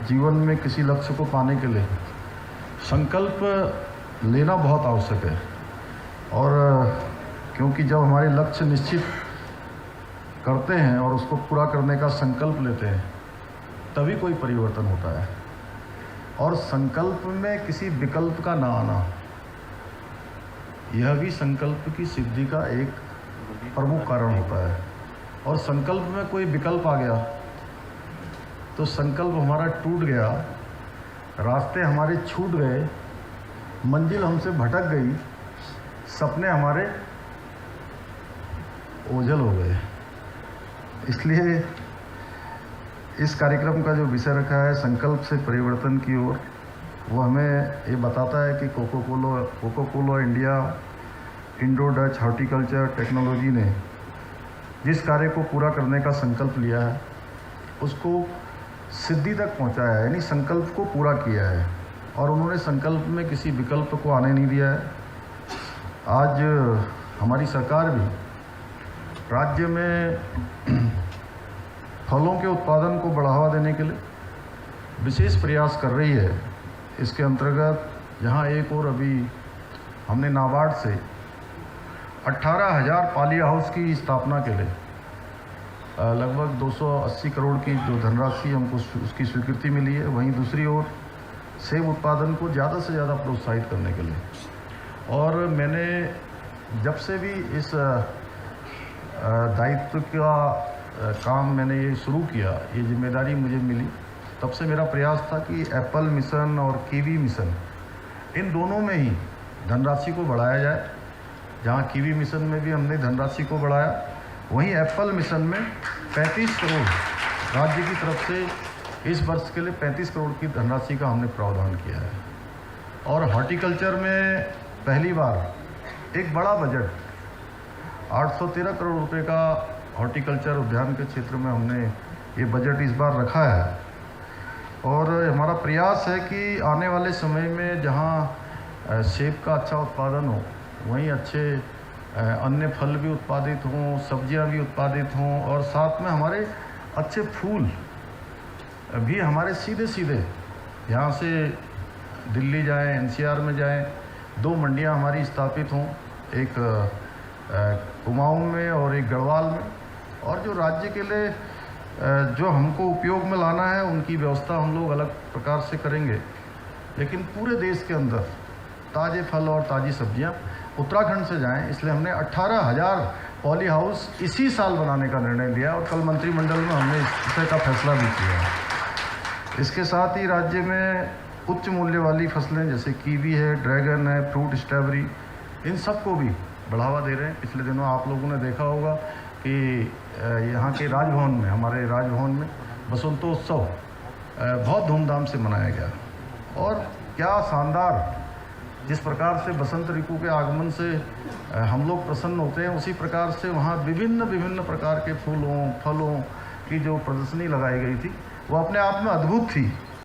जीवन में किसी लक्ष्य को पाने के लिए संकल्प लेना बहुत आवश्यक है। और क्योंकि जब हमारे लक्ष्य निश्चित करते हैं और उसको पूरा करने का संकल्प लेते हैं तभी कोई परिवर्तन होता है। और संकल्प में किसी विकल्प का ना आना, यह भी संकल्प की सिद्धि का एक प्रमुख कारण होता है। और संकल्प में कोई विकल्प आ गया तो संकल्प हमारा टूट गया, रास्ते हमारे छूट गए, मंजिल हमसे भटक गई, सपने हमारे ओझल हो गए। इसलिए इस कार्यक्रम का जो विषय रखा है संकल्प से परिवर्तन की ओर, वो हमें ये बताता है कि Coca Cola India Indo Dutch horticulture technology ने जिस कार्य को पूरा करने का संकल्प लिया है उसको सिद्धि तक पहुंचाया है, यानी संकल्प को पूरा किया है। और उन्होंने संकल्प में किसी विकल्प को आने नहीं दिया है। आज हमारी सरकार भी राज्य में फलों के उत्पादन को बढ़ावा देने के लिए विशेष प्रयास कर रही है। इसके अंतर्गत जहां एक और अभी हमने नाबार्ड से 18,000 पॉली हाउस की स्थापना के लिए लगभग 280 करोड़ की जो धनराशि हमको उसकी स्वीकृति मिली है, वहीं दूसरी ओर सेब उत्पादन को ज़्यादा से ज़्यादा प्रोत्साहित करने के लिए। और मैंने जब से भी इस दायित्व का काम मैंने ये शुरू किया, ये जिम्मेदारी मुझे मिली, तब से मेरा प्रयास था कि एप्पल मिशन और कीवी मिशन, इन दोनों में ही धनराशि को बढ़ाया जाए। जहाँ कीवी मिशन में भी हमने धनराशि को बढ़ाया, वहीं एप्पल मिशन में 35 करोड़ राज्य की तरफ से इस वर्ष के लिए 35 करोड़ की धनराशि का हमने प्रावधान किया है। और हॉर्टिकल्चर में पहली बार एक बड़ा बजट 813 करोड़ रुपए का हॉर्टिकल्चर उद्यान के क्षेत्र में हमने ये बजट इस बार रखा है। और हमारा प्रयास है कि आने वाले समय में जहाँ सेब का अच्छा उत्पादन हो, वहीं अच्छे अन्य फल भी उत्पादित हों, सब्जियां भी उत्पादित हों, और साथ में हमारे अच्छे फूल भी हमारे सीधे सीधे यहाँ से दिल्ली जाएं, एनसीआर में जाएं। 2 मंडियां हमारी स्थापित हों, एक कुमाऊं में और एक गढ़वाल में। और जो राज्य के लिए जो हमको उपयोग में लाना है उनकी व्यवस्था हम लोग अलग प्रकार से करेंगे, लेकिन पूरे देश के अंदर ताज़े फल और ताज़ी सब्जियां उत्तराखंड से जाएं। इसलिए हमने 18,000 पॉली हाउस इसी साल बनाने का निर्णय लिया और कल मंत्रिमंडल में हमने इस विषय का फैसला भी किया। इसके साथ ही राज्य में उच्च मूल्य वाली फसलें जैसे कीवी है, ड्रैगन है, फ्रूट स्ट्रॉबेरी, इन सबको भी बढ़ावा दे रहे हैं। पिछले दिनों आप लोगों ने देखा होगा कि यहाँ के राजभवन में, हमारे राजभवन में बसंतोत्सव बहुत धूमधाम से मनाया गया। और क्या शानदार, जिस प्रकार से बसंत ऋतु के आगमन से हम लोग प्रसन्न होते हैं, उसी प्रकार से वहाँ विभिन्न प्रकार के फूलों फलों की जो प्रदर्शनी लगाई गई थी वो अपने आप में अद्भुत थी।